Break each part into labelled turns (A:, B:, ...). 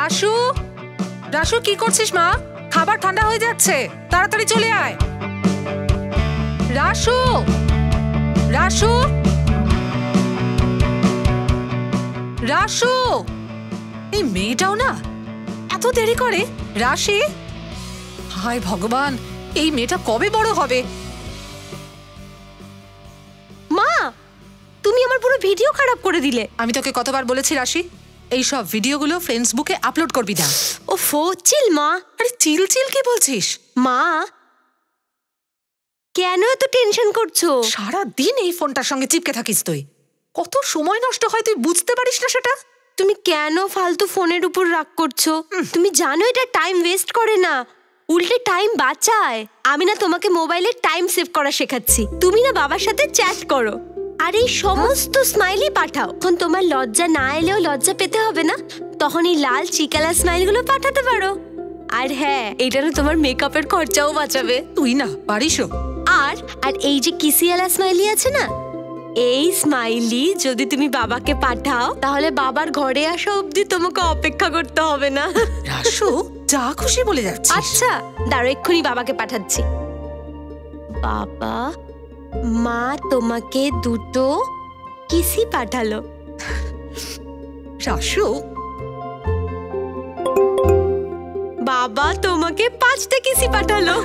A: রাশু, রাশু কি করছিস মা? খাবার ঠান্ডা হয়ে যাচ্ছে, তাড়াতাড়ি চলে আয়। রাশু, রাশু, রাশু, এই মেয়েটাও না এত দেরি করে। রাশি, হায় ভগবান, এই মেয়েটা কবে বড় হবে?
B: মা, তুমি আমার পুরো ভিডিও খারাপ করে দিলে।
A: আমি তোকে কতবার বলেছি রাশি, এই সব ভিডিওগুলো ফেসবুকে আপলোড করবি না।
B: ওফো, চিল মা।
A: আরে চিল চিল কি বলছিস?
B: মা, কেন এত টেনশন করছো?
A: সারা দিন এই ফোনটার সঙ্গে চিপকে থাকিস তুই। কত সময় নষ্ট হয় তুই বুঝতে পারিস না সেটা?
B: তুমি কেন ফালতু ফোনের উপর রাগ করছো? তুমি জানো এটা টাইম ওয়েস্ট করে না, উল্টে টাইম বাঁচায়। আমি না তোমাকে মোবাইলে টাইম সেভ করা শেখাচ্ছি, তুমি না বাবার সাথে চ্যাট করো আর এই সমস্ত স্মাইলি পাঠাও। তখন তোমার লজ্জা না এলেও লজ্জা পেতে হবে না, তখন এই লাল চিকালা স্মাইলগুলো পাঠাতে পারো। আর হ্যাঁ, এটা না তোমার মেকআপের খরচাও বাঁচাবে।
A: তুই না পারিসও।
B: আর আর এই যে কিসিয়ালা স্মাইলি আছে না, এই স্মাইলি যদি তুমি বাবাকে পাঠাও তাহলে বাবার ঘরে আসা অবধি তোমাকে অপেক্ষা করতে হবে না।
A: রাশু, যা খুশি বলে যাচ্ছিস।
B: আচ্ছা দাঁড়ো, এক্ষুনি বাবাকে পাঠাচ্ছি। বাবা, মা তোমাকে দুটো কিসি পাঠালো।
A: রাশু,
B: বাবা তোমাকে 5টা কিসি পাঠালো।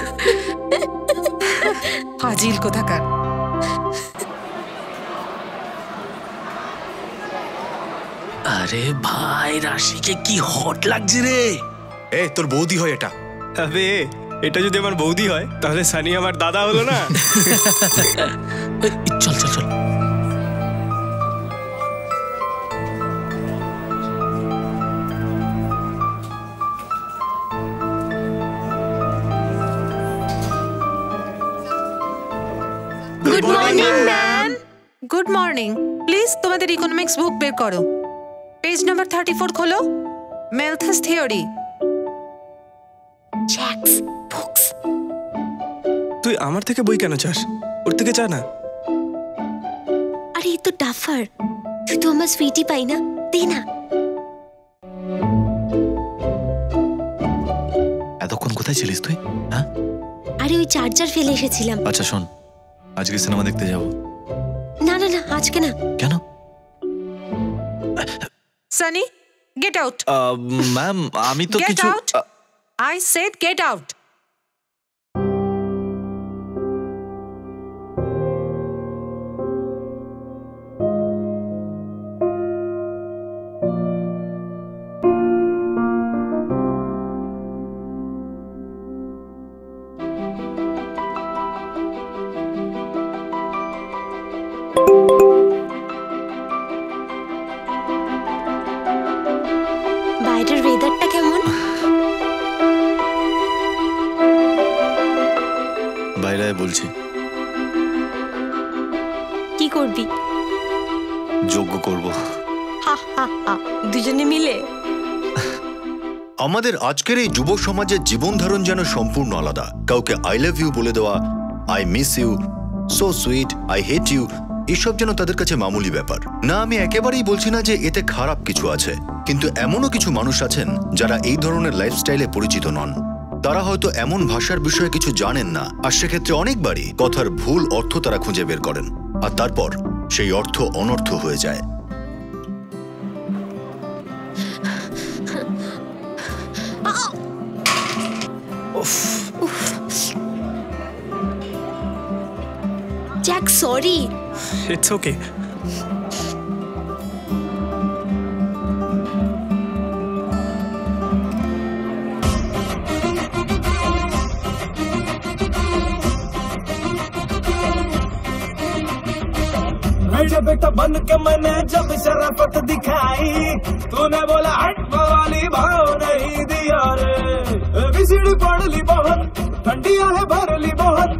A: ফাজিল কোথাকার।
C: আরে ভাই, রাশিকে কি হট লাগছে রে।
D: এ তোর বৌদি হয় এটা?
E: আবে এটা যদি আমার বৌদি হয় তাহলে সানি আমার দাদা হলো না?
C: চল চল চল।
B: Good morning ma'am.
A: Good morning. Please তোমাদের ইকোনমিক্স বুক বের করো, পেজ নাম্বার 34 খোলো। Malthus theory.
B: Jax books.
E: তুই আমার থেকে বই কেন চাস? ওর থেকে চা না।
B: আরে এই তো ডাফার, তুই তো আমার সুইটি পাই না, দে না।
D: এতক্ষণ কোথায় ছিলিস তুই? হ্যাঁ,
B: আরে ওই চার্জার ফেলে এসেছিলাম।
D: আচ্ছা শোন, আজকে সিনেমা দেখতে যাব।
B: না না না, আজকে না।
D: কেন?
A: Sunny, get out.
D: ম্যাম, আমি তো
A: গেট
D: কিছু
A: out. I said get out.
B: বাইরের ওয়েদারটা কেমন?
D: বাইরে বলছি।
B: কি করবি?
D: যোগ্য করব।
B: হা হা হা, দুজনে মিলে।
F: আমাদের আজকের এই যুব সমাজের জীবন ধারণ যেন সম্পূর্ণ আলাদা। কাউকে আই লাভ ইউ বলে দেওয়া, I miss you, so sweet, I hate you, এসব যেন তাদের কাছে মামুলি ব্যাপার না। আমি একেবারেই বলছি না যে এতে খারাপ কিছু আছে, কিন্তু এমনও কিছু মানুষ আছেন যারা এই ধরনের লাইফস্টাইলে পরিচিত নন। তারা হয়তো এমন ভাষার বিষয়ে কিছু জানেন না, আর সেক্ষেত্রে অনেকবারই কথার ভুল অর্থ তারা খুঁজে বের করেন, আর তারপর সেই অর্থ অনর্থ হয়ে যায়।
B: Jack, sorry.
E: It's okay.
G: मेरे बेटा बन के मैंने जब शराफत दिखाई, तूने बोला हट वाली भाव नहीं दिया रे। बिजली पड़ ली बहुत, ठंडिया है भर ली बहुत,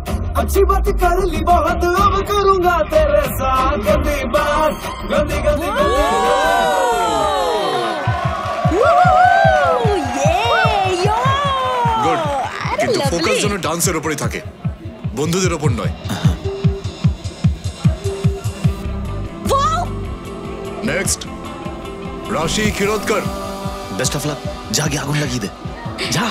G: अच्छी बात कर ली बहुत, अब करूंगा तेरे साथ गंदी बात, गंदी गंदी गंदी।
D: গুড, কিন্তু ফোকাস যেন ডান্সের উপরই থাকে, বন্ধুদের উপর নয়। নেক্সট, রাশি খিরোদকর।
F: Best of luck. যা গিয়ে আগুন লাগিয়ে দে, যা।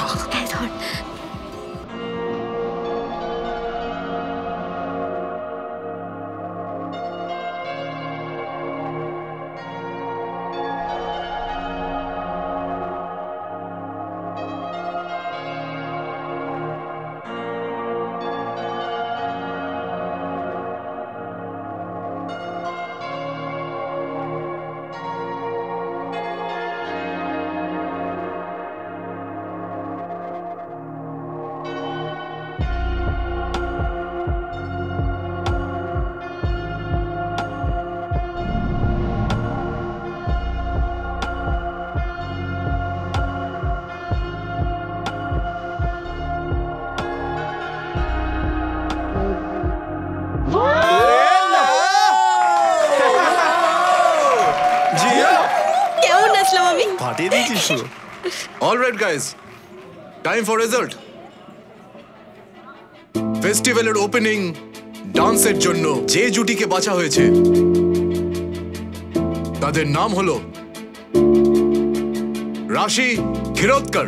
E: ফাটিয়ে দিয়েছিস তো।
D: Alright guys, time for result. ফেস্টিভ্যালের ওপেনিং ডান্সের জন্য যে জুটিকে বাছা হয়েছে তাদের নাম হলো রাশি খিরোদকর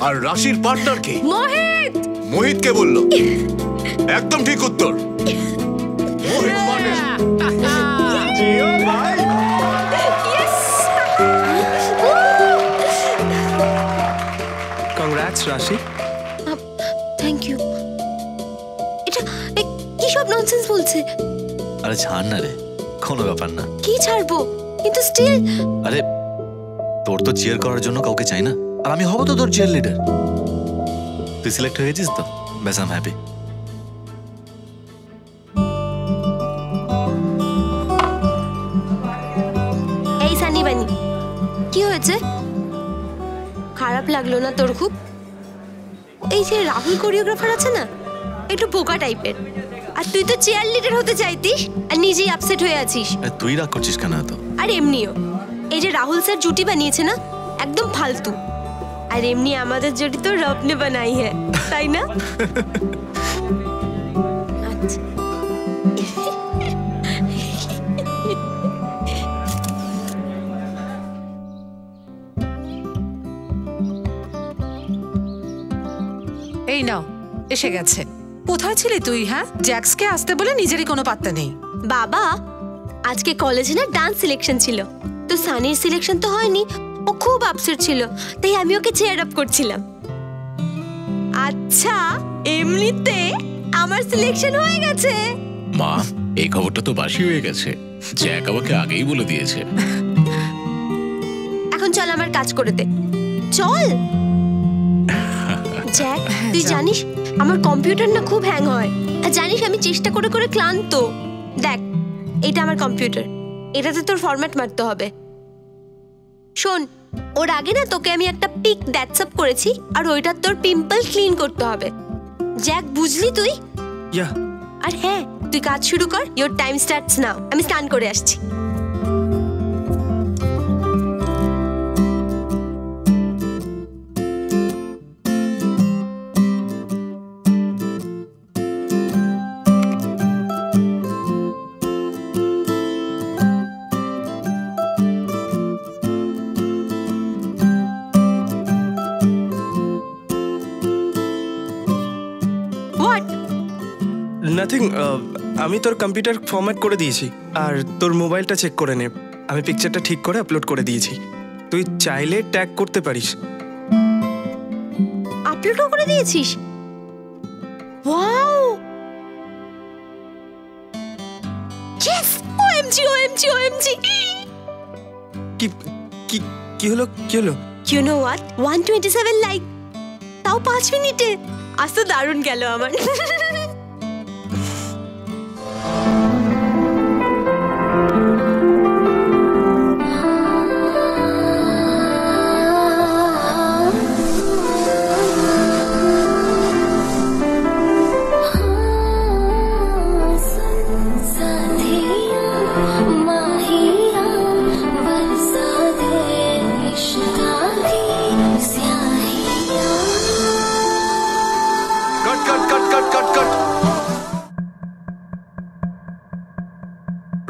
D: আর রাশির পার্টনার কে?
B: মোহিত।
D: মোহিত কে বললো? একদম ঠিক উত্তর। মোহিত মানে
E: কংগ্রাটস রাশি।
B: Thank you. এটা কি সব ননসেন্স বলছে?
F: আরে ছাড় না রে, কোনো ব্যাপার না।
B: কি ছাড়বো, কিন্তু স্টিল।
F: আরে তোর তো চিয়ার করার জন্য কাউকে চাই না, আর আমি হব তো তোর চিয়ার লিডার। তুই সিলেক্ট হয়ে গেছিস তো, ব্যাস আই এম হ্যাপি।
B: এই সানি বানি, কি হয়েছে? খারাপ লাগলো না তোর খুব? এই যে রাহুল কোরিওগ্রাফার আছে না, একটু বোকা টাইপের, আর তুই তো চেয়ার লিডার হতে চাইতিস আর নিজেই আপসেট হয়ে আছিস।
F: তুই রাগ করছিস কেন এত?
B: আর এমনিও এই যে রাহুল স্যার জুটি বানিয়েছে না, একদম ফালতু। আর এমনি আমাদের জুটি তো রব নে বানাই হ্যায়, তাই না? আচ্ছা
A: এই নাও, এসে গেছে। কোথায় ছিলি তুই? হ্যাঁ, জ্যাক্সকে আসতে বলে নিজেরই কোনো পাত্তা নেই।
B: বাবা, আজকে কলেজে না ডান্স সিলেকশন ছিল, তো সানির সিলেকশন তো হয়নি। ও খুব আপসেট ছিল, তাই আমি ওকে চেয়ার আপ করছিলাম। আচ্ছা, এমনিতে আমার সিলেকশন হয়ে গেছে।
H: মা, এই খবরটা তো বাসি হয়ে গেছে, জ্যাক আমাকে আগেই বলে দিয়েছে।
B: এখন চল আমার কাজ করে দে, চল। জ্যাক, তুই জানিস আমার কম্পিউটার না খুব হ্যাং হয়, আর জানিস আমি চেষ্টা করে করে ক্লান্ত। দেখ, এটা আমার কম্পিউটার, এটাতে তোর ফরম্যাট মারতে হবে। শোন, ওর আগে না তোকে আমি একটা পিক হোয়াটসঅ্যাপ করেছি, আর ওইটা তোর পিম্পল ক্লিন করতে হবে। জ্যাক, বুঝলি তুই?
E: ইয়া।
B: আর হ্যাঁ, তুই কাজ শুরু কর। Your time starts now. আমি স্নান করে আসছি।
E: নাথিং, আমি তোর কম্পিউটার ফরম্যাট করে দিয়েছি, আর তোর মোবাইলটা চেক করে নে। আমি পিকচারটা ঠিক করে আপলোড করে দিয়েছি, তুই চাইলে ট্যাগ করতে পারিস।
B: আপলোডও করে দিয়েছিস? Wow, yes! OMG OMG OMG!
E: কি কি কি হলো, কি হলো?
B: ইউ নো হোয়াট, 127 লাইক, তাও 5 মিনিটে। আজ তো দারুণ গেল আমার।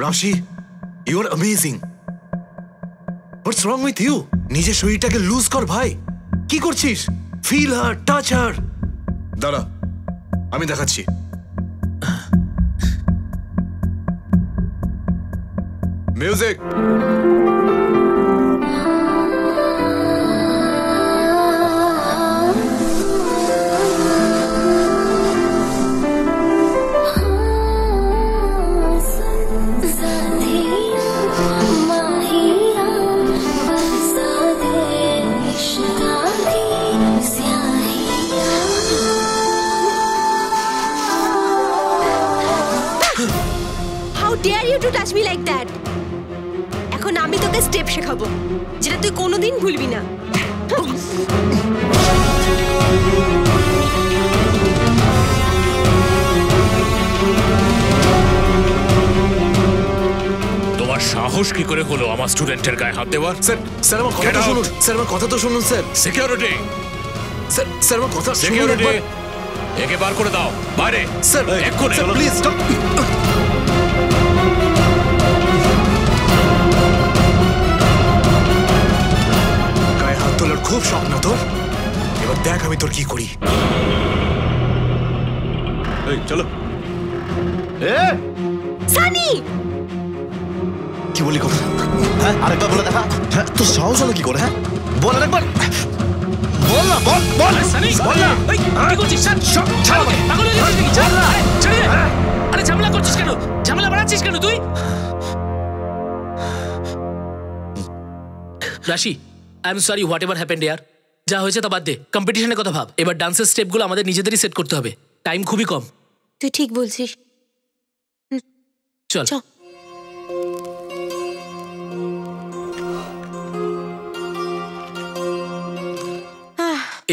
D: Rashi, you are amazing. What's wrong with you? নিজের শরীরটাকে লুজ কর ভাই। কি করছিস? Feel her, touch her. দাঁড়া, আমি দেখাচ্ছি। Music.
B: Dare you to touch me like that? এখন আমি তোকে স্টেপ শেখাবো যেটা তুই কোনোদিন ভুলবি না।
H: তোমার সাহস কি করে হলো আমার স্টুডেন্টের গায়ে হাত দেওয়ার?
D: স্যার, স্যার আমার কথা তো শুনুন। স্যার আমার কথা তো শুনুন স্যার।
H: সিকিউরিটি,
D: স্যার, স্যার আমার কথা শুনুন
H: সিকিউরিটি,
D: একবার।
H: একে বার করে দাও বাইরে।
D: স্যার,
H: এক্ষুনি।
D: Sir please stop. গায়ে হাত তোলার খুব শখ না তোর? এবার দেখ আমি তোর কি করি।
F: এই চলো।
B: সানি,
F: কি বলি কথা? হ্যাঁ, আরেকবার বলে দেখা। হ্যাঁ, তোর সাহস হলো কি করে? হ্যাঁ, বল আরেকবার। বল না, বল বল
C: সানি,
F: বল না।
C: এই কি করছিস? ছাড় ওকে। পাগল হয়ে গেছিস নাকি? ছাড়, ছেড়ে দে। আরে ঝামেলা করছিস কেন? ঝামেলা বাড়াচ্ছিস কেন তুই? Rashi, I am sorry whatever happened ইয়ার। যা হয়েছে তা বাদ দে, কম্পিটিশনের কথা ভাব। এবার ডান্সের স্টেপগুলো আমাদের নিজেদেরই সেট করতে হবে, টাইম খুবই কম।
B: তুই ঠিক বলছিস।
C: চল।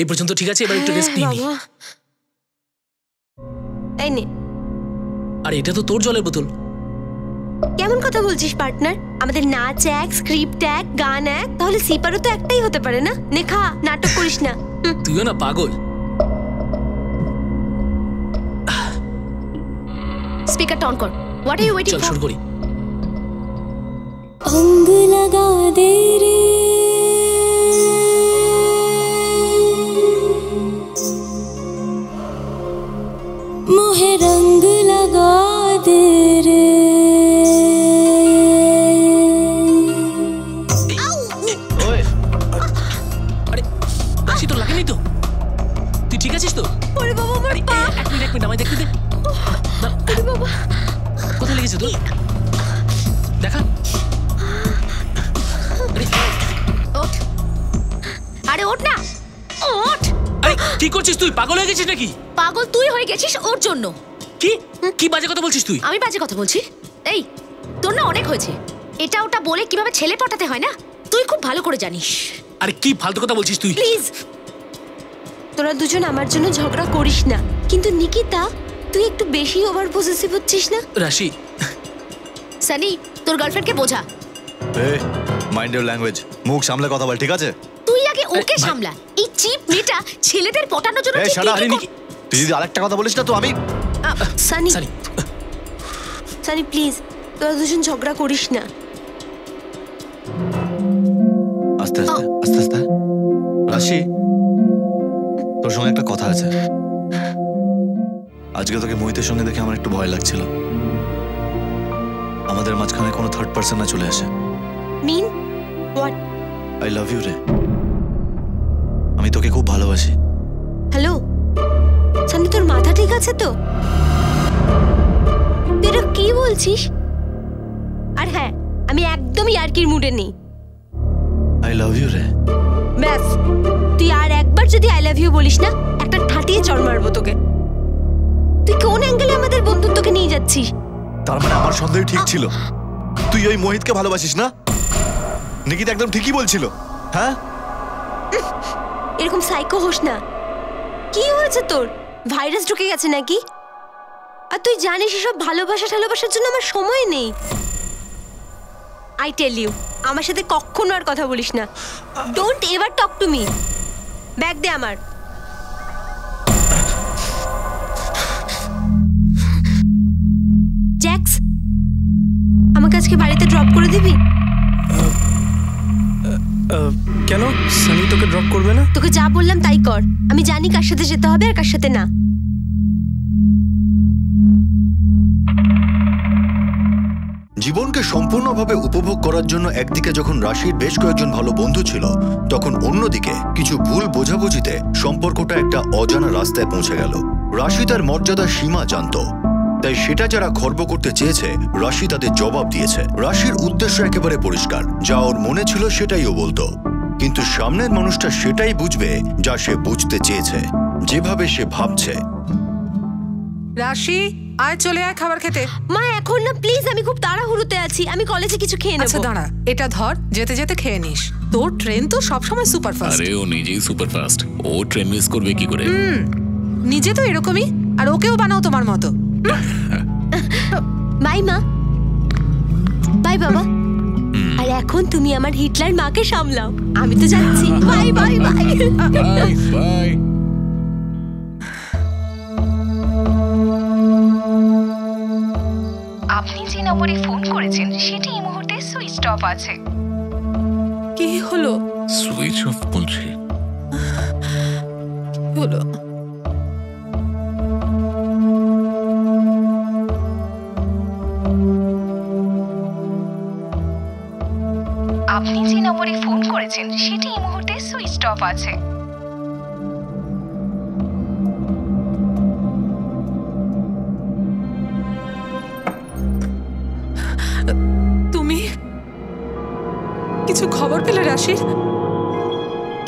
C: এই পর্যন্ত ঠিক আছে, এবার একটু রেস্ট নিয়ে নি।
B: এই নে।
C: আর এটা তো তোর জলের বোতল।
B: কেমন কথা বলছিস পার্টনার? আমাদের নাচ এক, স্ক্রিপ্ট এক, গান এক, তাহলে সিপারও তো একটাই হতে পারে না? নে খা, নাটক করিস না।
C: তুইও না পাগল।
B: স্পিকারটা অন কর। হোয়াট আর ইউ ওয়েটিং
C: চল
B: ফর?
C: শুরু করি।
I: अंग लगा दे रे मोहे रंग लगा दे रे
C: আরে রাশি, তোর লাগেনি তো? তুই ঠিক আছিস তো?
B: ওরে বাবা, আমার পা।
C: এক মিনিট আমায় দেখতে দে।
B: ওরে বাবা,
C: কোথায় লেগেছে তোর? দেখা।
B: ওঠ। আরে ওঠ না, ওঠ।
C: আরে কি করছিস তুই? পাগল হয়ে গেছিস নাকি?
B: পাগল তুই হয়ে গেছিস ওর জন্য।
C: কি কি বাজে কথা বলছিস তুই?
B: আমি বাজে কথা বলছি? এই, তোর না অনেক হয়েছে। এটা ওটা বলে কিভাবে ছেলে পটাতে হয় না তুই খুব ভালো করে জানিস।
C: আরে কি ফালতু কথা বলছিস তুই?
B: প্লিজ, তোরা দুজন আমার জন্য ঝগড়া করিস না। কিন্তু নিকিতা, তুই একটু বেশি ওভার পজেসিভ হচ্ছিস না?
C: রাশি,
B: সানি, তোর গার্লফ্রেন্ডকে বোঝা।
F: এই মাইন্ড ইওর ল্যাঙ্গুয়েজ। মুখ সামলে কথা বল, ঠিক আছে?
B: তুই আগে ওকে সামলা। এই চিপ মেয়েটা ছেলেদের পটানোর জন্য
F: এই
B: ঠিক
F: শালা,
B: কি
F: আরে
B: কি
F: নিকি, তুই যদি আরেকটা কথা বলিস না তো আমি।
B: সানি,
C: সানি,
B: সানি প্লিজ, তোরা দুজন ঝগড়া করিস না।
F: আস্তে আস্তে আস্তে আস্তে। রাশি, তোর সঙ্গে একটা কথা আছে। আজকে তোকে মোহিতের সঙ্গে দেখে আমার একটু ভয় লাগছিল। আমাদের মাঝখানে কোনো থার্ড পার্সন না চলে আসে।
B: Mean what?
F: I love you রে। আমি তোকে খুব ভালোবাসি।
B: হ্যালো সানি, তোর মাথা ঠিক আছে তো? তুই এটা কি বলছিস? আর হ্যাঁ, আমি একদমই ইয়ার্কির মুডে নেই।
F: আই লাভ ইউ রে।
B: ব্যাস, তুই আর একবার যদি আই লাভ ইউ বলিস না, একটা ঠাটিয়ে চড় মারবো তোকে। তুই কোন অ্যাঙ্গেলে আমাদের বন্ধুত্বকে নিয়ে যাচ্ছিস?
F: তার মানে আমার সন্দেহ ঠিক ছিল। তুই ওই মোহিতকে ভালোবাসিস না? নিকিতা একদম ঠিকই বলছিল। হ্যাঁ,
B: এরকম সাইকো হোস না। কি হয়েছে তোর? ভাইরাস ঢুকে গেছে নাকি? আর তুই জানিস এসব ভালোবাসার জন্য আমার সময় নেই। আই টেল ইউ, আমার সাথে কখনো আর কথা বলিস না। Don't ever talk to me. Bag দে আমার। জ্যাক্স, আমার কাছে আজকে বাড়িতে ড্রপ করে দিবি?
E: কেন, সানি তোকে ড্রপ করবে না?
B: তোকে যা বললাম তাই কর। আমি জানি কার সাথে যেতে হবে আর কার সাথে না।
F: জীবনকে সম্পূর্ণভাবে উপভোগ করার জন্য একদিকে যখন রাশির বেশ কয়েকজন ভালো বন্ধু ছিল, তখন অন্যদিকে কিছু ভুল বোঝাবুঝিতে সম্পর্কটা একটা অজানা রাস্তায় পৌঁছে গেল। রাশি তার মর্যাদার সীমা জানত, তাই সেটা যারা খর্ব করতে চেয়েছে রাশি তাদের জবাব দিয়েছে। রাশির উদ্দেশ্য একেবারে পরিষ্কার, যা ওর মনে ছিল সেটাই ও বলতো, কিন্তু সামনের মানুষটা সেটাই বুঝবে যা সে বুঝতে চেয়েছে, যেভাবে সে ভাবছে।
A: রাশি, আয় চলে আয় খাবার খেতে।
B: মা এখন না প্লিজ, আমি খুব তাড়াহুড়োতে আছি, আমি কলেজে কিছু খেয়ে নেব।
A: আচ্ছা দাঁড়া, এটা ধর, যেতে যেতে খেয়ে নিস। তোর ট্রেন তো সবসময় সুপারফাস্ট।
H: আরে ও নিজেই সুপারফাস্ট, ও ট্রেন মিস করবে কি করে?
A: নিজে তো এরকমই, আর ওকেও বানাও তোমার মতো।
B: বাই মা। বাই বাবা। আর এখন তুমি আমার হিটলার মাকে সামলাও, আমি তো যাচ্ছি। Bye bye bye
H: bye bye.
J: আপনি যে নম্বরে ফোন করেছেন সেটি এই মুহূর্তে সুইচ অফ আছে।
A: কি হলো?
H: সুইচ অফ বলছি।
A: হলো
J: আপনি যে নম্বরে ফোন করেছেন সেটি এই মুহূর্তে সুইচ অফ আছে।
A: তুমি কিছু খবর পেলে রাশির?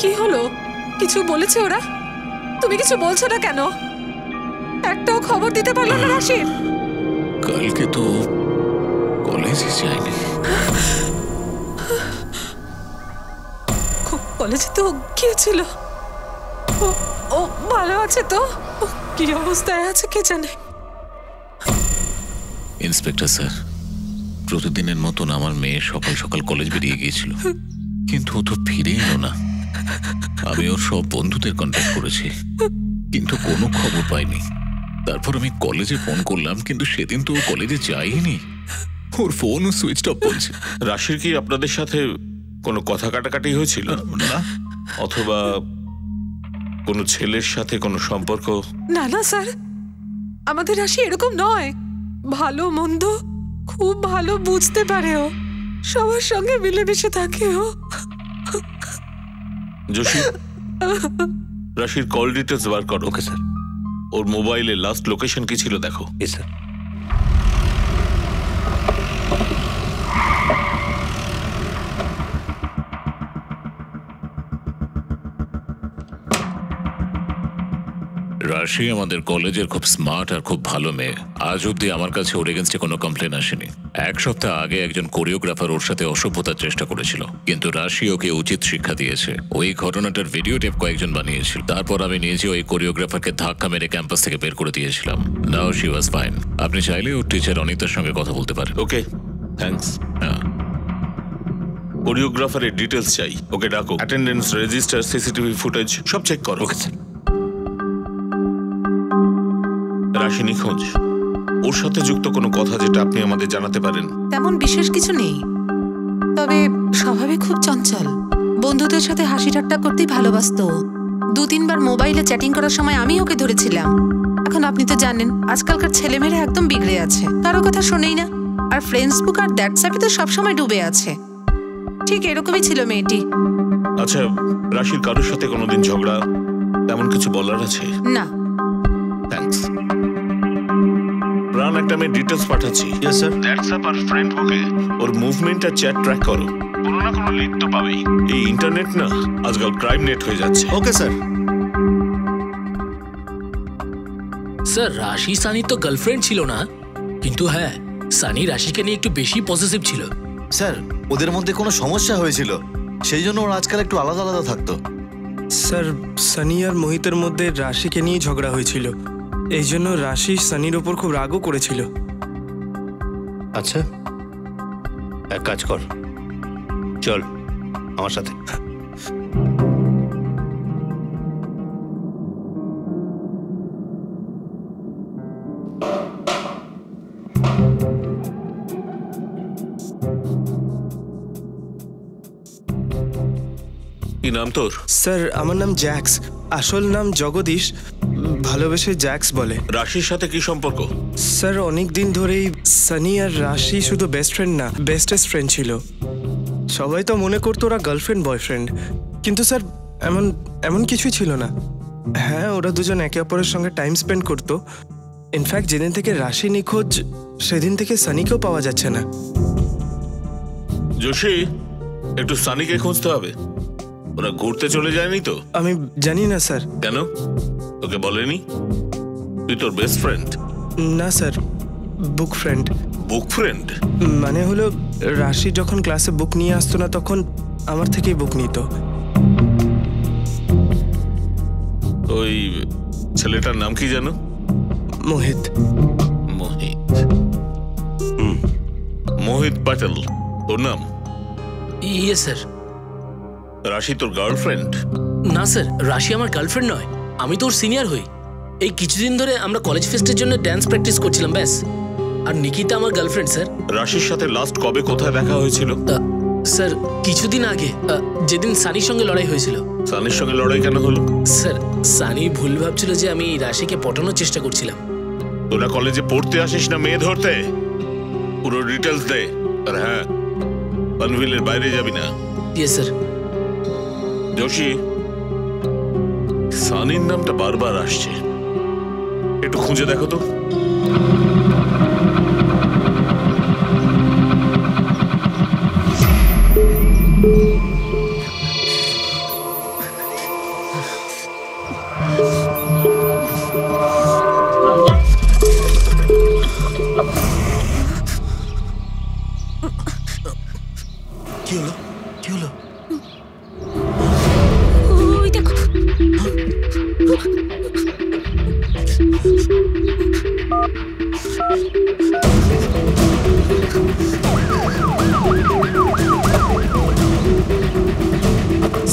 A: কি হলো? কিছু বলেছে ওরা? তুমি কিছু বলছো না কেন? একটাও খবর দিতে পারলো না রাশির?
H: কালকে তো কলেজে যায়নি।
A: কলেজে তো গিয়েছিল। ও ভালো আছে তো? কি অবস্থায় আছে কে জানে।
H: ইন্সপেক্টর স্যার, প্রতিদিনের মতন আমার মেয়ে সকাল সকাল কলেজ বেরিয়ে গিয়েছিল, কিন্তু ও তো ফিরে এলো না। আমি ওর সব বন্ধুদের কন্ট্যাক্ট করেছি, কিন্তু কোনো খবর পাইনি। তারপর আমি কলেজে ফোন করলাম, কিন্তু সেদিন তো ও কলেজে যায়নি। ওর ফোনও সুইচ অফ বলছে।
K: রাশির কি আপনাদের সাথে কোনো কথা কাটাকাটি হয়েছিল না, অথবা কোনো ছেলের সাথে কোনো সম্পর্ক?
A: না না স্যার, আমাদের রাশি এরকম নয়। ভালো মন্দ খুব ভালো বুঝতে পারে ও, সবার সঙ্গে মিলেমিশে থাকে ও।
K: যোশী, রাশির কল ডিটেলস বার করো। Okay sir. ওর মোবাইলে লাস্ট লোকেশন কি ছিল দেখো।
L: স্যার।
H: রাশি আমাদের কলেজের খুব স্মার্ট আর খুব ভালো মেয়ে। আজ অব্দি আমার কাছে ওর এগেন্স্টে কোনো কমপ্লেন আসেনি। এক সপ্তাহ আগে একজন কোরিওগ্রাফার ওর সাথে অসভ্যতার চেষ্টা করেছিল, কিন্তু রাশি ওকে উচিত শিক্ষা দিয়েছে। ওই ঘটনাটার ভিডিও টেপ কয়েকজন বানিয়েছিল। তারপর আমি নিজে ওই কোরিওগ্রাফারকে ধাক্কা মেরে ক্যাম্পাস থেকে বের করে দিয়েছিলাম। Now she was fine. আপনি চাইলে ওর টিচার অনিতার সঙ্গে কথা বলতে পারেন।
K: ওকে, থ্যাঙ্কস। হ্যাঁ, কোরিওগ্রাফারের ডিটেলস চাই। ওকে ডাকো। অ্যাটেন্ডেন্স রেজিস্টার, সিসিটিভি ফুটেজ সব চেক করো। Okay sir. রাশি নিখোঁজ, ওর সাথে যুক্ত কোনো কথা যেটা আপনি আমাদের জানাতে পারেন?
A: তেমন বিশেষ কিছু নেই, তবে স্বভাবে খুব চঞ্চল। বন্ধুদের সাথে হাসি ঠাট্টা করতেই ভালোবাসতো। 2-3 বার মোবাইলে চ্যাটিং করার সময় আমি ওকে ধরেছিলাম। এখন আপনি তো জানেন আজকালকার ছেলেমেয়েরা একদম বিগড়ে আছে, কারো কথা শোনেই না। আর ফেসবুক আর হোয়াটসঅ্যাপে তো সবসময় ডুবে আছে। ঠিক এরকমই ছিল মেয়েটি।
K: আচ্ছা, রাশির কারোর সাথে কোনোদিন ঝগড়া তেমন কিছু বলার আছে?
A: না।
K: থ্যাঙ্কস। প্রাণ একটা মেয়ে ডিটেলস পাঠাচ্ছি।
F: Yes sir.
K: হোয়াটসঅ্যাপ আর ফ্রেন্ড বুকে ওর মুভমেন্ট আর চ্যাট ট্র্যাক করো। কোনো না কোনো লিড তো পাবেই। এই ইন্টারনেট না আজকাল ক্রাইম নেট হয়ে যাচ্ছে।
F: Okay sir.
C: স্যার, রাশি সানির তো গার্লফ্রেন্ড ছিল না, কিন্তু হ্যাঁ সানি রাশিকে নিয়ে একটু বেশি পজিটিভ ছিল।
L: স্যার, ওদের মধ্যে কোনো সমস্যা হয়েছিল, সেই জন্য ওরা আজকাল একটু আলাদা আলাদা থাকতো।
E: স্যার, সানি আর মোহিতের মধ্যে রাশিকে নিয়ে ঝগড়া হয়েছিল, এই জন্য রাশি সানির ওপর খুব রাগও করেছিল।
L: আচ্ছা, এক কাজ কর, চল আমার সাথে।
K: নাম তোর?
E: স্যার আমার নাম জ্যাক্স, আসল নাম জগদীশ, ভালোবেসে জ্যাক্স বলে।
K: রাশির সাথে কি সম্পর্ক?
E: স্যার অনেক দিন ধরেই সানি আর রাশি শুধু বেস্ট ফ্রেন্ড না, বেস্টেস্ট ফ্রেন্ড ছিল। সবাই তো মনে করতো ওরা গার্লফ্রেন্ড বয়ফ্রেন্ড, কিন্তু স্যার এমন এমন কিছুই ছিল না। হ্যাঁ, ওরা দুজন একে অপরের সঙ্গে টাইম স্পেন্ড করতো। ইনফ্যাক্ট যেদিন থেকে রাশি নিখোঁজ সেদিন থেকে সানিকেও পাওয়া যাচ্ছে না।
K: যোশী, একটু সানিকে খুঁজতে হবে। ওরা ঘুরতে চলে যায়নি তো?
E: আমি জানি না স্যার।
K: কেন, তোকে বলেনি? তুই তোর বেস্ট ফ্রেন্ড?
E: না স্যার, বুক ফ্রেন্ড।
K: বুক ফ্রেন্ড
E: মানে হলো রাশি যখন ক্লাসে বুক নিয়ে আসতো না তখন আমার থেকেই বুক নিত।
K: ওই ছেলেটার নাম কি জানো?
E: মোহিত।
K: মোহিত, মোহিত প্যাটেল তোর নাম?
C: ইয়ে স্যার।
K: রাশি তোর গার্লফ্রেন্ড?
C: না স্যার, রাশি আমার গার্লফ্রেন্ড নয়, আমি তো ওর সিনিয়র হই। এই কিছুদিন ধরে আমরা কলেজ ফেস্টের জন্য ড্যান্স প্র্যাকটিস করছিলাম ব্যাস। আর নিকিতা আমার গার্লফ্রেন্ড স্যার।
K: রাশির সাথে লাস্ট কবে কোথায় দেখা হয়েছিল?
C: স্যার কিছুদিন আগে, যেদিন সানির সঙ্গে লড়াই হয়েছিল।
K: সানির সঙ্গে লড়াই কেন হলো?
C: স্যার সানি ভুল ভাবছিল যে আমি রাশিকে পটানোর চেষ্টা করছিলাম।
K: তোরা কলেজে পড়তে আসিস না মেয়ে ধরতে? পুরো ডিটেলস দে। আর হ্যাঁ, পনভিলের বাইরে যাবি না।
C: Yes sir.
K: যোশী, সানির নামটা বারবার আসছে, একটু খুঁজে দেখো তো।
D: কি হলো? কি হলো?
B: ওই দেখো।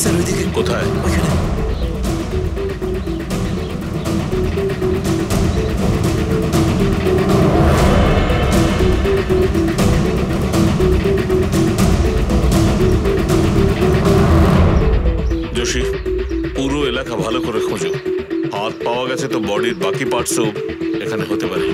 D: স্যার ওইদিকে।
K: কোথায়?
D: ওইখানে।
K: যোশী, পুরো এলাকা ভালো করে খোঁজো। হাত পাওয়া গেছে তো বডির বাকি পার্টসও এখানে হতে পারে।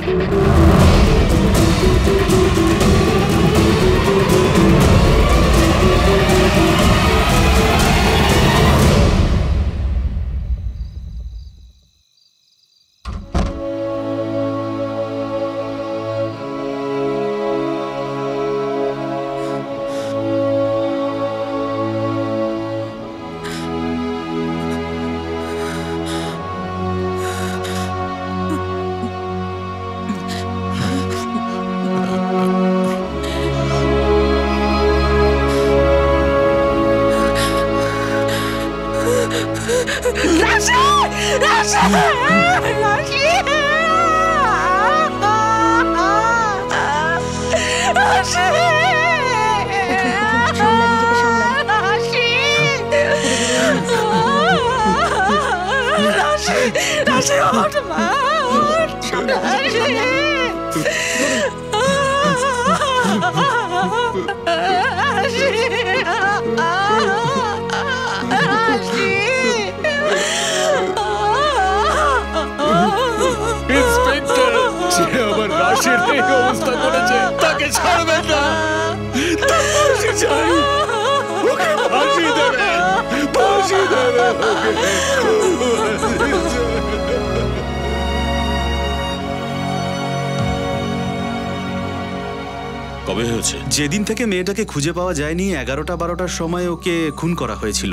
K: কবে হয়েছে?
M: যেদিন থেকে মেয়েটাকে খুঁজে পাওয়া যায়নি 11টা-12টার সময় ওকে খুন করা হয়েছিল।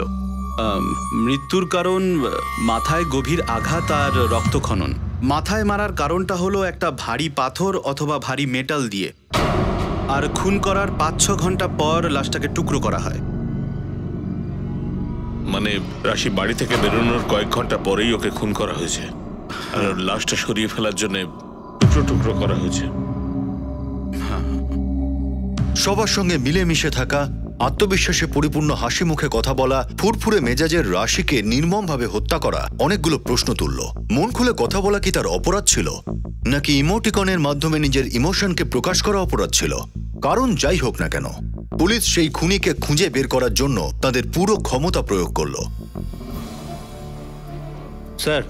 M: মৃত্যুর কারণ মাথায় গভীর আঘাত আর রক্তক্ষরণ। মাথায় মারার কারণটা হলো একটা ভারী পাথর অথবা ভারী মেটাল দিয়ে। আর খুন করার 5-6 ঘন্টা পর লাশটাকে টুকরো করা হয়।
K: মানে রাশি বাড়ি থেকে বেরোনোর কয়েক ঘন্টা পরেই ওকে খুন করা হয়েছে, আর লাশটা সরিয়ে ফেলার জন্য টুকরো টুকরো করা হয়েছে।
F: সবার সঙ্গে মিলেমিশে থাকা, আত্মবিশ্বাসে পরিপূর্ণ হাসি মুখে কথা বলা, ফুরফুরে মেজাজের রাশিকে নির্মমভাবে হত্যা করা অনেকগুলো প্রশ্ন তুলল। মন খুলে কথা বলা কি তার অপরাধ ছিল, নাকি ইমোটিকনের মাধ্যমে নিজের ইমোশনকে প্রকাশ করা অপরাধ ছিল? কারণ যাই হোক না কেন পুলিশ সেই খুনিকে খুঁজে বের করার জন্য তাদের পুরো ক্ষমতা প্রয়োগ করলো।
N: স্যার,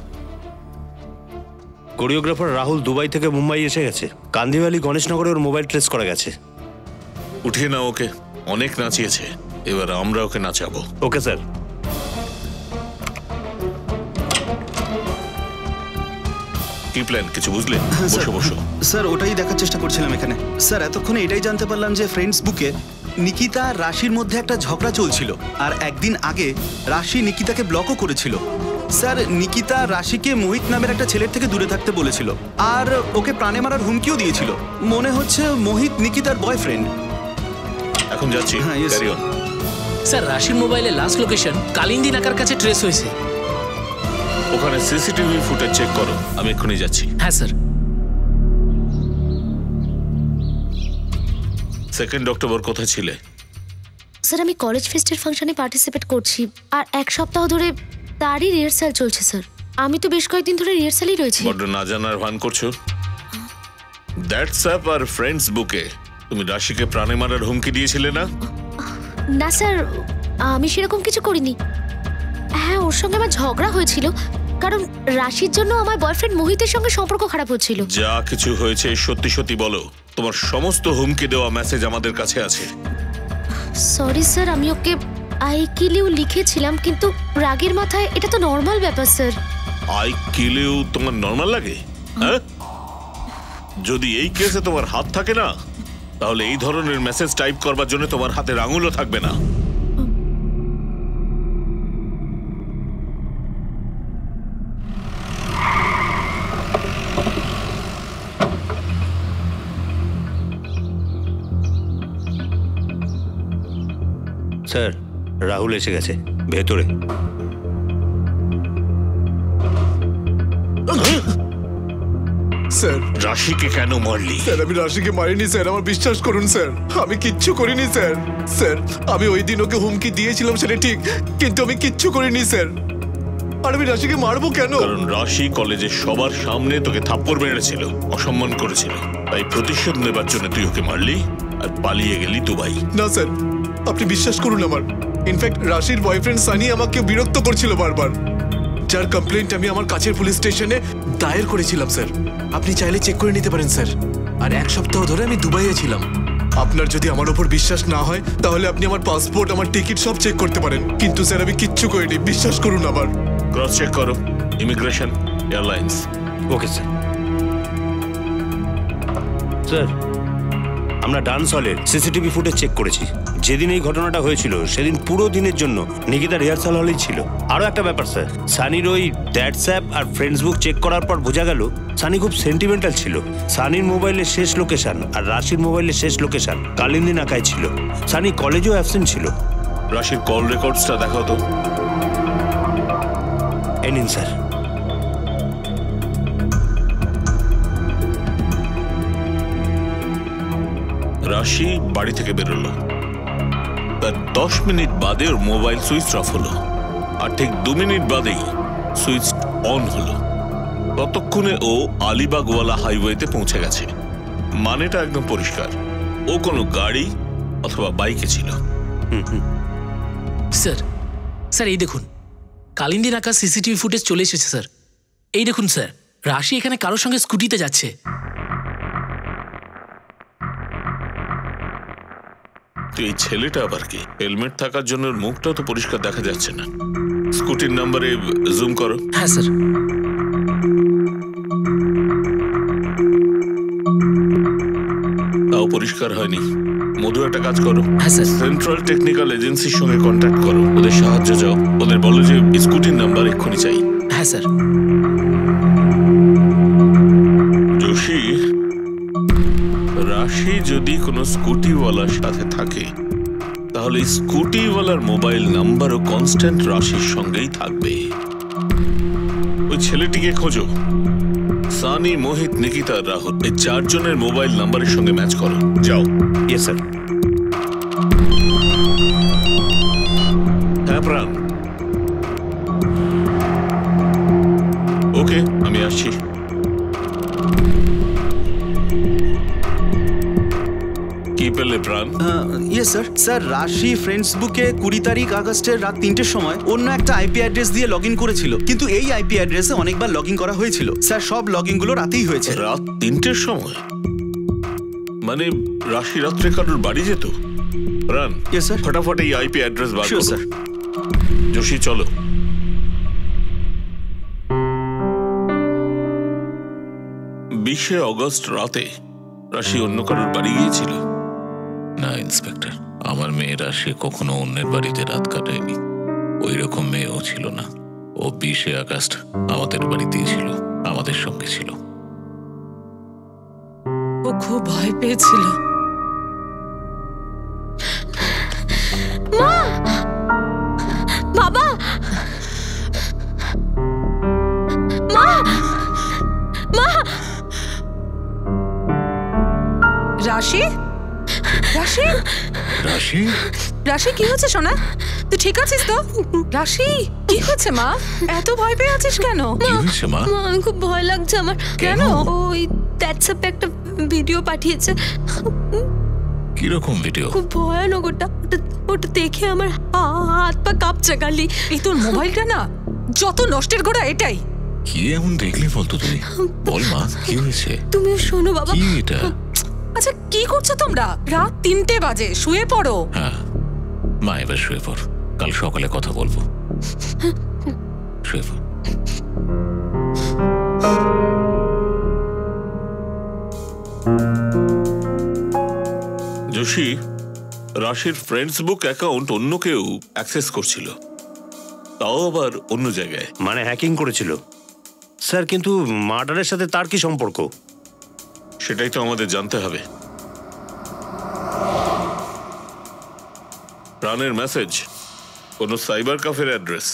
N: কোরিওগ্রাফার রাহুল দুবাই থেকে মুম্বাই এসে গেছে। কান্দিওয়ালি গণেশনগরে ওর মোবাইল ট্রেস করা গেছে।
K: উঠিয়ে নাও ওকে, অনেক নাচিয়েছে, এবার আমরা ওকে নাচাবো।
N: Okay sir.
K: কি প্ল্যান কিছু বুঝলে? বসো বসো।
M: স্যার ওটাই দেখার চেষ্টা করছিলাম এখানে। স্যার এতক্ষণে এটাই জানতে পারলাম যে ফ্রেন্ডস বুকে নিকিতা আর রাশির মধ্যে একটা ঝগড়া চলছিল, আর একদিন আগে রাশি নিকিতাকে ব্লকও করেছিল। স্যার নিকিতা রাশিকে মোহিত নামের একটা ছেলের থেকে দূরে থাকতে বলেছিল, আর ওকে প্রাণে মারার হুমকিও দিয়েছিল। মনে হচ্ছে মোহিত নিকিতার বয়ফ্রেন্ড।
K: এখন যাচ্ছি। Carry on.
C: স্যার, রাশির মোবাইলে লাস্ট লোকেশন কালিন্দী নাকার কাছে ট্রেস হয়েছে।
K: ওখানে সিসিটিভি ফুটেজ চেক করো, আমি এক্ষুনি যাচ্ছি।
C: হ্যাঁ স্যার।
K: 2 অক্টোবর কোথায় ছিলে?
O: স্যার আমি কলেজ ফেস্টের ফাংশনে পার্টিসিপেট করছি, আর এক সপ্তাহ ধরে তারই রিহার্সাল চলছে স্যার। আমি তো বেশ কয়েকদিন ধরে রিহার্সালই রয়েছি।
K: বড্ড না জানার ভান করছো। হোয়াটসঅ্যাপ আর ফ্রেন্ডস বুকে তুমি রাশিকে প্রাণে মারার হুমকি দিয়েছিলে না?
O: না স্যার, আমি সেরকম কিছু করিনি। হ্যাঁ, ওর সঙ্গে আমার ঝগড়া হয়েছিল, কারণ রাশির জন্য আমার বয়ফ্রেন্ড মোহিতের সঙ্গে সম্পর্ক খারাপ হচ্ছিল।
K: যা কিছু হয়েছে সত্যি সত্যি বলো। তোমার সমস্ত হুমকি দেওয়া মেসেজ আমাদের কাছে আছে।
O: সরি স্যার, আমি ওকে আই কিল ইউ লিখেছিলাম, কিন্তু রাগের মাথায় এটা তো নর্মাল ব্যাপার স্যার।
K: আই কিল ইউ তোমার নর্মাল লাগে? হ্যাঁ, যদি এই কেসে তোমার হাত থাকে না, তাহলে এই ধরনের মেসেজ টাইপ করবার জন্য তোমার হাতের আঙুলও থাকবে না।
N: স্যার, রাহুল এসে গেছে ভেতরে।
D: স্যার,
K: রাশিকে কেন মারলি?
D: স্যার আমি রাশিকে মারিনি স্যার, আমার বিশ্বাস করুন স্যার, আমি কিচ্ছু করিনি স্যার। স্যার আমি ওই দিন ওকে হুমকি দিয়েছিলাম সেটা ঠিক, কিন্তু আমি কিচ্ছু করিনি স্যার। আর আমি রাশিকে মারবো কেন?
K: কারণ রাশি কলেজের সবার সামনে তোকে থাপ্পড় মেরেছিল, অসম্মান করেছিল, তাই প্রতিশোধ নেবার জন্য তুই ওকে মারলি আর পালিয়ে গেলি দুবাই।
D: না স্যার, আপনি বিশ্বাস করুন আমার। ইনফ্যাক্ট রাশির বয়ফ্রেন্ড সানি আমাকে বিরক্ত করছিল বারবার, যার কমপ্লেন্ট আমি আমার কাছের পুলিশ স্টেশনে দায়ের করেছিলাম স্যার। আপনি চাইলে চেক করে নিতে পারেন স্যার। আর 1 সপ্তাহ ধরে আমি দুবাইয়ে ছিলাম। আপনার যদি আমার উপর বিশ্বাস না হয়, তাহলে আপনি আমার পাসপোর্ট, আমার টিকিট সব চেক করতে পারেন। কিন্তু স্যার আমি কিচ্ছু করিনি, বিশ্বাস করুন আমার।
K: ক্রস চেক করো, immigration, airlines.
N: Okay sir. Sir, আমরা ডান্স হলের সিসিটিভি ফুটেজ চেক করেছি। যেদিন এই ঘটনাটা হয়েছিল সেদিন পুরো দিনের জন্য নিকিতা রিহার্সাল হলেই ছিল। আরও একটা ব্যাপার স্যার, সানির ওই হোয়াটসঅ্যাপ আর ফ্রেন্ডসবুক চেক করার পর বোঝা গেল সানি খুব সেন্টিমেন্টাল ছিল। সানির মোবাইলের শেষ লোকেশন আর রাশির মোবাইলের শেষ লোকেশন কালিন্দী নাকায় ছিল। সানি কলেজেও অ্যাবসেন্ট ছিল।
K: রাশির কল রেকর্ডসটা দেখাও তো।
N: এই নিন স্যার।
K: রাশি বাড়ি থেকে বেরোলো, তার 10 মিনিট বাদে ওর মোবাইল সুইচ অফ হলো, আর ঠিক 2 মিনিট বাদেই সুইচ অন হলো। ততক্ষণে ও আলিবাগওয়ালা হাইওয়েতে পৌঁছে গেছে। মানেটা একদম পরিষ্কার, ও কোনো গাড়ি অথবা বাইকে ছিল।
C: স্যার, স্যার এই দেখুন, কালিন্দী নাকা সিসিটিভি ফুটেজ চলে এসেছে স্যার। এই দেখুন স্যার, রাশি এখানে কারোর সঙ্গে স্কুটিতে যাচ্ছে।
K: এই ছেলেটা আবার কি? হেলমেট থাকার জন্য মুখটাও তো পরিষ্কার দেখা যাচ্ছে না। স্কুটির নাম্বারে জুম করো।
C: হ্যাঁ স্যার।
K: তাও পরিষ্কার হয়নি। মধু একটা কাজ করো।
C: হ্যাঁ স্যার।
K: সেন্ট্রাল টেকনিক্যাল এজেন্সির সঙ্গে কন্ট্যাক্ট করো, ওদের সাহায্য চাও, ওদের বলো যে স্কুটির নাম্বার এক্ষুনি চাই।
C: হ্যাঁ স্যার।
K: যোশী, রাশি যদি কোনো স্কুটিওয়ালার সাথে থাকে, তাহলে স্কুটিওয়ালার মোবাইল নাম্বারও কনস্ট্যান্ট রাশির সঙ্গেই থাকবে। ওই ছেলেটিকে খোঁজো। সানি, মোহিত, নিকিতা, রাহুল, এই 4 জনের মোবাইল নাম্বারের সঙ্গে ম্যাচ করো। যাও।
N: Yes sir.
K: হ্যাঁ প্রাণ, ওকে আমি আসছি। কি পেলে প্রাণ?
M: Yes sir. স্যার রাশি ফেসবুকে 20 তারিখ আগস্টের রাত 3টের সময় অন্য একটা আইপি অ্যাড্রেস দিয়ে লগ ইন করেছিল, কিন্তু এই আইপি অ্যাড্রেসে অনেকবার লগ ইন করা হয়েছিল। স্যার সব লগ ইনগুলো রাতেই হয়েছে।
K: রাত 3টের সময়? মানে রাশি রাত্রে কারোর বাড়ি যেত? প্রাণ,
M: ইয়েস স্যার।
K: ফটাফট এই আইপি অ্যাড্রেস বার করো।
M: স্যার।
K: যোশী চলো। বিশে অগস্ট রাতে রাশি অন্য কারোর বাড়ি গিয়েছিল?
H: না ইন্সপেক্টর, আমার মেয়ে রাশি কখনো অন্যের বাড়িতে রাত কাটায়নি। ওই রকম মেয়েও ছিল না। ও 20শে আগস্ট আমাদের বাড়িতেই ছিল, আমাদের সঙ্গে ছিল।
A: ও খুব ভয় পেয়েছিল।
B: মা, বাবা, মা, মা।
A: রাশি, রাশি,
H: রাশি,
A: রাশি কি হচ্ছে সোনা? তুই ঠিক আছিস তো? রাশি কি হচ্ছে মা? এত ভয় পেয়ে আছিস কেন?
H: কি হয়েছে মা?
B: আমার খুব ভয় লাগছে। আমার
A: কেন?
B: ওই হোয়াটসঅ্যাপে একটা ভিডিও পাঠিয়েছে।
H: কিরকম ভিডিও?
B: খুব ভয়ানক। ওটা দেখে আমার হাত পা কাঁপছে গালি।
A: এই তোর মোবাইলটা না যত নষ্টের গোড়া এটাই।
H: কি এমন দেখলি বলতো তুই? বল মা, কি হয়েছে?
B: তুমিও শোনো বাবা।
H: কি এটা?
A: আচ্ছা কি করছো তোমরা? রাত 3টে বাজে, শুয়ে পড়ো।
H: হ্যাঁ মা, এবার শুয়ে পড়, কাল সকালে কথা বলবো। শুয়ে পড়।
K: যোশী, রাশির ফেসবুক অ্যাকাউন্ট অন্য কেউ অ্যাক্সেস করছিল, তাও আবার অন্য জায়গায়।
N: মানে হ্যাকিং করেছিল স্যার, কিন্তু মার্ডারের সাথে তার কি সম্পর্ক?
K: সেটাই তো আমাদের জানতে হবে। প্রাণের মেসেজ কোনো সাইবার ক্যাফের অ্যাড্রেস,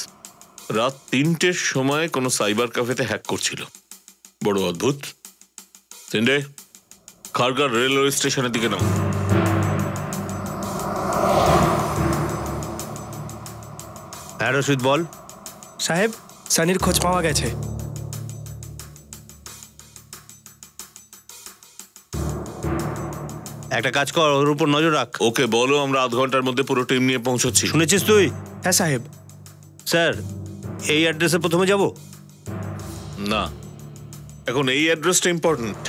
K: রাত 3টের সময় কোনো সাইবার ক্যাফেতে হ্যাক করছিল। বড় অদ্ভুত। সিন্ডে, খারগার রেলওয়ে স্টেশনের দিকে নাও।
N: হ্যাঁ রশিদ বল।
E: সাহেব, সানির খোঁজ পাওয়া গেছে।
N: একটা কাজ কর, ওর উপর নজর রাখ।
K: ওকে বলো আমরা আধ ঘন্টার মধ্যে পুরো টিম নিয়ে পৌঁছচ্ছি।
N: শুনেছিস তুই?
E: হ্যাঁ সাহেব।
N: স্যার এই অ্যাড্রেসে প্রথমে যাব
K: না, এখন এই অ্যাড্রেসটা ইম্পর্টেন্ট।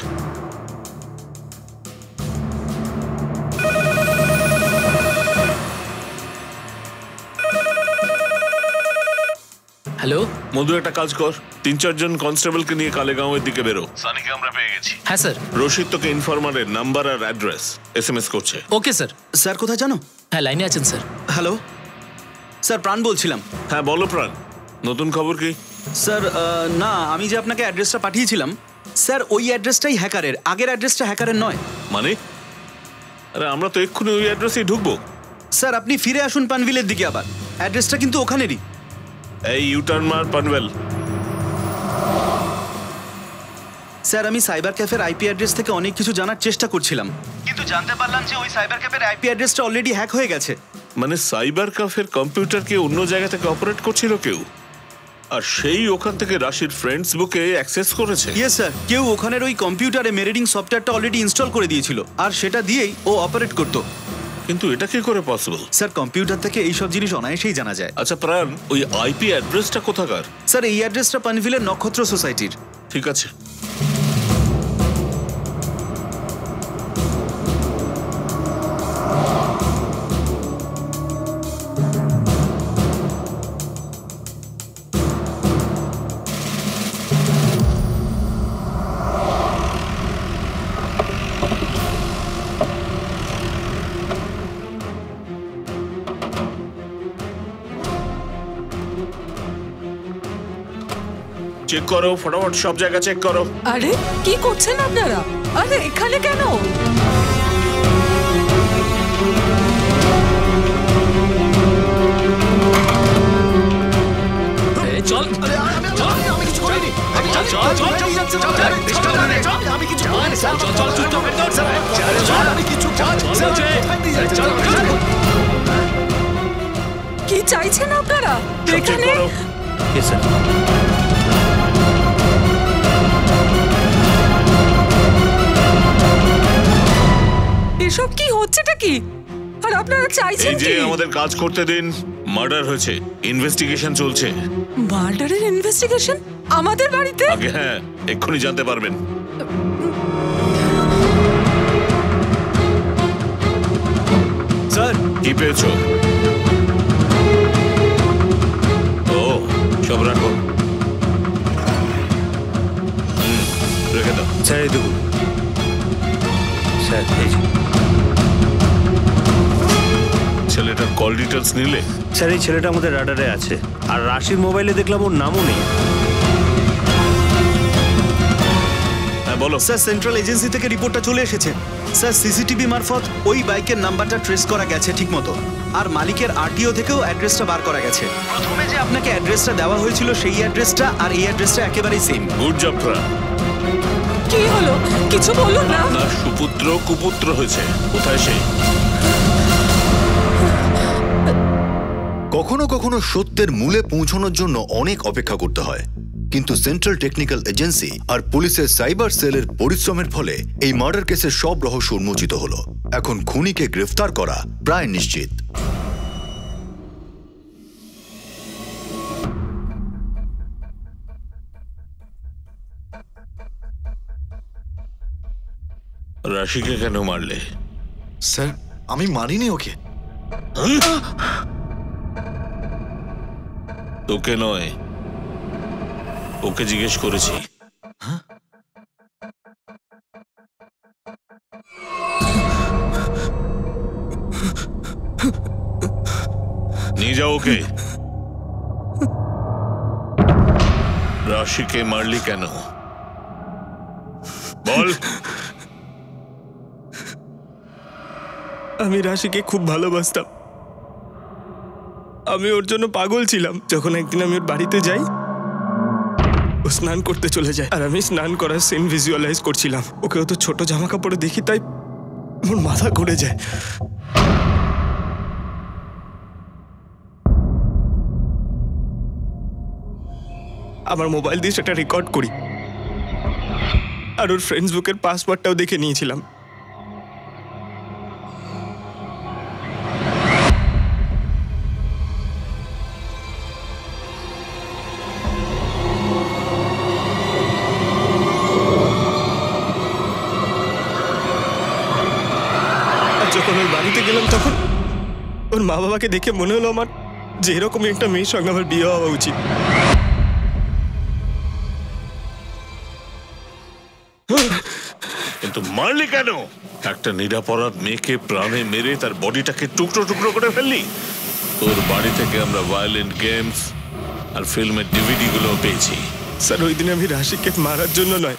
C: হ্যালো
K: মধু, একটা কাজ কর, 3-4 জন কনস্টেবলকে নিয়ে কালেগাঁওয়ের দিকে বেরো। সানিকে আমরা পেয়ে গেছি।
C: হ্যাঁ স্যার।
K: রশিদ তোকে ইনফরমারের নাম্বার আর অ্যাড্রেস এসএমএস করছে।
C: Okay sir.
M: স্যার কোথায় জানো?
C: হ্যাঁ লাইনে আছেন স্যার।
M: হ্যালো স্যার, প্রাণ বলছিলাম।
K: হ্যাঁ বলো প্রাণ, নতুন খবর কি?
M: স্যার না, আমি যে আপনাকে অ্যাড্রেসটা পাঠিয়েছিলাম স্যার, ওই অ্যাড্রেসটাই হ্যাকারের। আগের অ্যাড্রেসটা হ্যাকারের নয়।
K: মানে? আরে আমরা তো এক্ষুনি ওই অ্যাড্রেসেই ঢুকবো।
M: স্যার আপনি ফিরে আসুন পানভিলের দিকে, আবার অ্যাড্রেসটা কিন্তু ওখানেরই।
K: এই ইউটার্ন মার পানভেল।
M: স্যার আমি সাইবার ক্যাফের আইপি অ্যাড্রেস থেকে অনেক কিছু জানার চেষ্টা করছিলাম, কিন্তু জানতে পারলাম যে ওই সাইবার ক্যাফের আইপি অ্যাড্রেসটা অলরেডি হ্যাক হয়ে গেছে।
K: মানে সাইবার ক্যাফের কম্পিউটারকে অন্য জায়গা থেকে অপারেট করছিল কেউ, আর সেই ওখান থেকে রাশির ফেসবুকে অ্যাক্সেস করেছে।
M: ইয়েস স্যার, কেউ ওখানের ওই কম্পিউটারে মেরিডিং সফটওয়্যারটা অলরেডি ইনস্টল করে দিয়েছিল, আর সেটা দিয়েই ও অপারেট করতো।
K: কিন্তু এটা কি করে পসিবল?
M: স্যার কম্পিউটার থেকে এইসব জিনিস অনায়াসেই জানা যায়।
K: আচ্ছা প্রাণ, ওই আইপি অ্যাড্রেসটা কোথাকার?
M: স্যার এই অ্যাড্রেসটা পানভিলের নক্ষত্র সোসাইটির।
K: ঠিক আছে। চেক করো, ফটাফট সব জায়গা চেক করো।
A: আরে কি করছেন আপনারা? আরে এখানে কেন?
C: চল
G: আমি কিছু করিনি।
A: কি চাইছেন আপনারা এখানে? এসব কি হচ্ছে নাকি? আর আপনারা চাইছেন
K: এই যে
A: কি?
K: আমাদের কাজ করতে দিন। মার্ডার হয়েছে, ইনভেস্টিগেশন চলছে।
A: মার্ডারের ইনভেস্টিগেশন আমাদের বাড়িতে?
K: আগে হ্যাঁ, এক্ষুনি জানতে পারবেন।
M: স্যার
K: কি পেয়েছো? ও সব রাখো। রেখে দাও।
N: স্যার এই দেখুন স্যার, এই যে
K: ছেলেটার কল ডিটেলস নিলে?
N: স্যার এই ছেলেটা আমাদের রাডারে আছে, আর রাশির মোবাইলে দেখলাম ওর নামও নেই।
K: হ্যাঁ বলো।
M: স্যার সেন্ট্রাল এজেন্সি থেকে রিপোর্টটা চলে এসেছে। স্যার সিসিটিভি মারফত ওই বাইকের নাম্বারটা ট্রেস করা গেছে ঠিকমতো, আর মালিকের আরটিও থেকেও অ্যাড্রেসটা বার করা গেছে। প্রথমে যে আপনাকে অ্যাড্রেসটা দেওয়া হয়েছিল সেই অ্যাড্রেসটা আর এই অ্যাড্রেসটা একেবারেই সেম।
K: Good job.
A: কি হলো কিছু বলুন না।
K: আপনার সুপুত্র কুপুত্র হয়েছে, কোথায় সে?
F: কখনো কখনো সত্যের মূলে পৌঁছানোর জন্য অনেক অপেক্ষা করতে হয়, কিন্তু সেন্ট্রাল টেকনিক্যাল এজেন্সি আর পুলিশের সাইবার সেলের পরিশ্রমের ফলে এই মার্ডার কেসের সব রহস্য উন্মোচিত হলো। এখন খুনিকে গ্রেফতার করা প্রায় নিশ্চিত।
K: রাশিকে কেন মারলে?
L: স্যার আমি মারিনি ওকে।
K: তোকে নয়, ওকে জিজ্ঞেস করেছি। নিয়ে যাও ওকে। রাশিকে মারলি কেন বল?
E: আমি রাশিকে খুব ভালোবাসতাম। আমি ওর জন্য পাগল ছিলাম। যখন একদিন আমি ওর বাড়িতে যাই, ও স্নান করতে চলে যায়, আর আমি স্নান করার সিন ভিজুয়ালাইজ করছিলাম। ওকে তো ছোট জামা কাপড়ে দেখি, তাই আমার মাথা ঘুরে যায়। আমার মোবাইল দিয়ে সেটা রেকর্ড করি, আর ওর ফ্রেন্ডস বুকের পাসওয়ার্ডটাও দেখে নিয়েছিলাম। যখন ওর বাড়িতে গেলাম তখন ওর মা বাবাকে দেখে মনে হলো আমার যে এরকমই একটা মেয়ের সঙ্গে আমার বিয়ে হওয়া উচিত।
K: কিন্তু মারলি কেন? একটা নিরাপরাধ মেয়েকে প্রাণে মেরে তার বডিটাকে টুকরো টুকরো করে ফেললি। তোর বাড়ি থেকে আমরা ভায়োলেন্ট গেমস আর ফিল্মের ডিভিডি গুলো পেয়েছি।
E: স্যার ওই দিন আমি রাশিকে মারার জন্য নয়,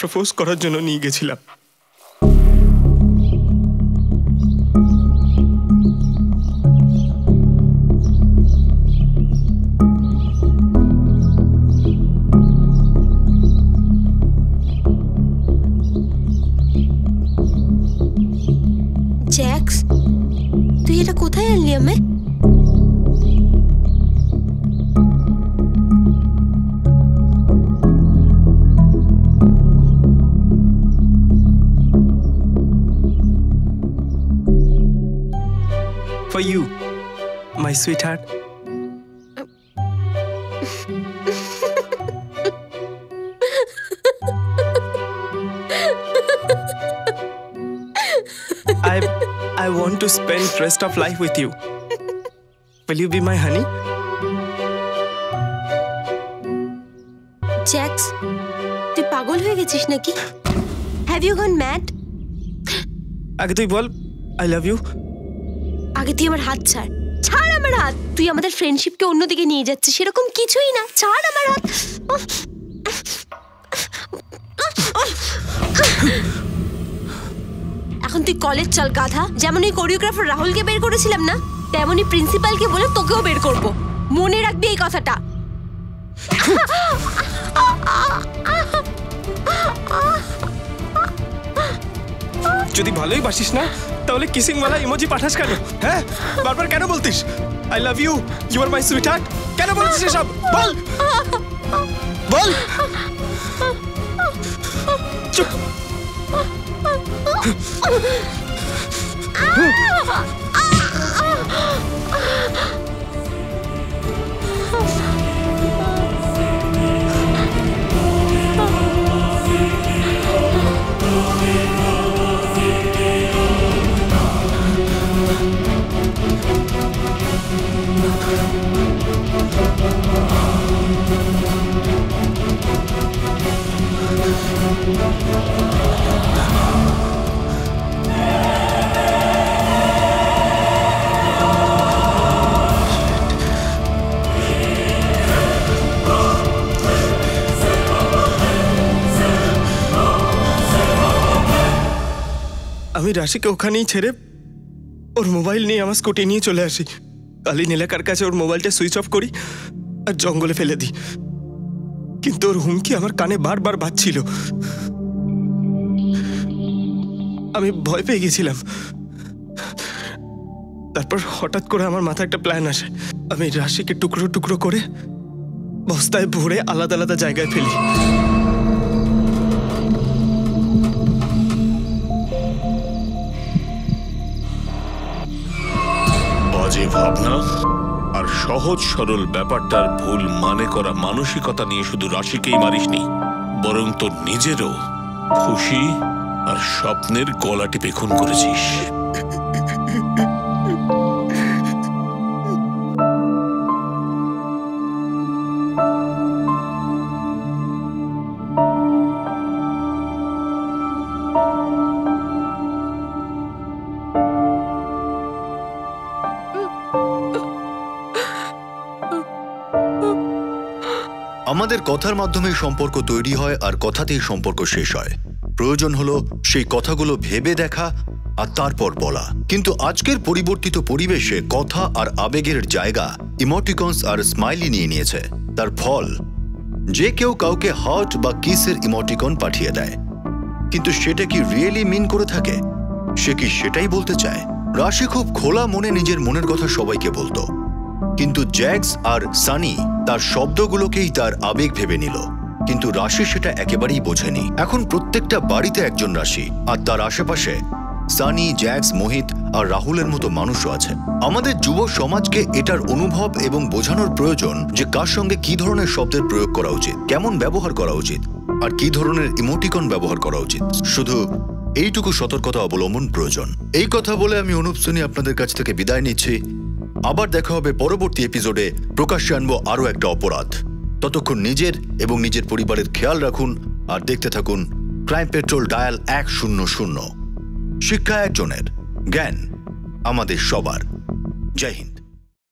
E: প্রপোজ করার জন্য নিয়ে গেছিলাম।
B: জ্যাক্স, তুই এটা কোথায় আনলি আমায়?
E: For you, my sweetheart. I want to spend rest of life with you. Will you be my honey?
B: Jax, তুই পাগল হয়ে গেছিস নাকি? Have you gone mad?
E: আগে তুই বল I love you.
B: আগে তুই আমার হাত ছাড়। ছাড় আমার হাত। তুই আমাদের ফ্রেন্ডশিপকে অন্যদিকে নিয়ে যাচ্ছিস, সেরকম কিছুই না। ছাড় আমার হাত। এখন তুই কলেজ চল গাধা। যেমন ওই কোরিওগ্রাফার রাহুলকে বের করেছিলাম না, তেমনই প্রিন্সিপালকে বলে তোকেও বের করব। মনে রাখবি এই কথাটা।
E: যদি ভালোই বাসিস না তাহলে কিসিং वाला ইমোজি পাঠাস কেন? হ্যাঁ, বারবার কেন বলতিস I love you, you are my sweetheart? কেন বলছিস এসব? বল বল। চুপ। আমি রাশিকে ওখানেই ছেড়ে ওর মোবাইল নিয়ে আমার স্কুটি নিয়ে চলে আসি। কালীন এলাকার কাছে ওর মোবাইলটা সুইচ অফ করি আর জঙ্গলে ফেলে দিই। কিন্তু ওর হুমকি আমার কানে বারবার বাজছিল। আমি ভয় পেয়ে গেছিলাম। তারপর হঠাৎ করে আমার মাথায় একটা প্ল্যান আসে। আমি রাশিকে টুকরো টুকরো করে বস্তায় ভরে আলাদা আলাদা জায়গায় ফেলি।
K: বাজে ভাবনা আর সহজ সরল ব্যাপারটার ভুল মানে করা মানসিকতা নিয়ে শুধু রাশিকেই মারিসনি, বরং তোর নিজেরও খুশি আর স্বপ্নের গলা টিপে খুন করেছিস।
F: আমাদের কথার মাধ্যমে সম্পর্ক তৈরি হয় আর কথাতেই সম্পর্ক শেষ হয়। প্রয়োজন হলো সেই কথাগুলো ভেবে দেখা আর তারপর বলা। কিন্তু আজকের পরিবর্তিত পরিবেশে কথা আর আবেগের জায়গা ইমোটিকনস আর স্মাইলি নিয়ে নিয়েছে। তার ফল যে কেউ কাউকে হার্ট বা কিসের ইমোটিকন পাঠিয়ে দেয়, কিন্তু সেটা কি রিয়েলি মিন করে থাকে? সে কি সেটাই বলতে চায়? রাশি খুব খোলা মনে নিজের মনের কথা সবাইকে বলতো, কিন্তু জ্যাক্স আর সানি তার শব্দগুলোকেই তার আবেগ ভেবে নিল। কিন্তু রাশি সেটা একেবারেই বোঝেনি। এখন প্রত্যেকটা বাড়িতে একজন রাশি, আর তার আশেপাশে সানি, জ্যাক্স, মোহিত আর রাহুলের মতো মানুষও আছে। আমাদের যুব সমাজকে এটার অনুভব এবং বোঝানোর প্রয়োজন যে কার সঙ্গে কি ধরনের শব্দের প্রয়োগ করা উচিত, কেমন ব্যবহার করা উচিত, আর কি ধরনের ইমোটিকন ব্যবহার করা উচিত। শুধু এইটুকু সতর্কতা অবলম্বন প্রয়োজন। এই কথা বলে আমি অনুপ সোনি আপনাদের কাছ থেকে বিদায় নিচ্ছি। আবার দেখা হবে পরবর্তী এপিসোডে। প্রকাশ্যে আনবো আরও একটা অপরাধ। ততক্ষণ নিজের এবং নিজের পরিবারের খেয়াল রাখুন আর দেখতে থাকুন ক্রাইম পেট্রোল ডায়াল 100। শিক্ষা একজনের, জ্ঞান আমাদের সবার। জয় হিন্দ।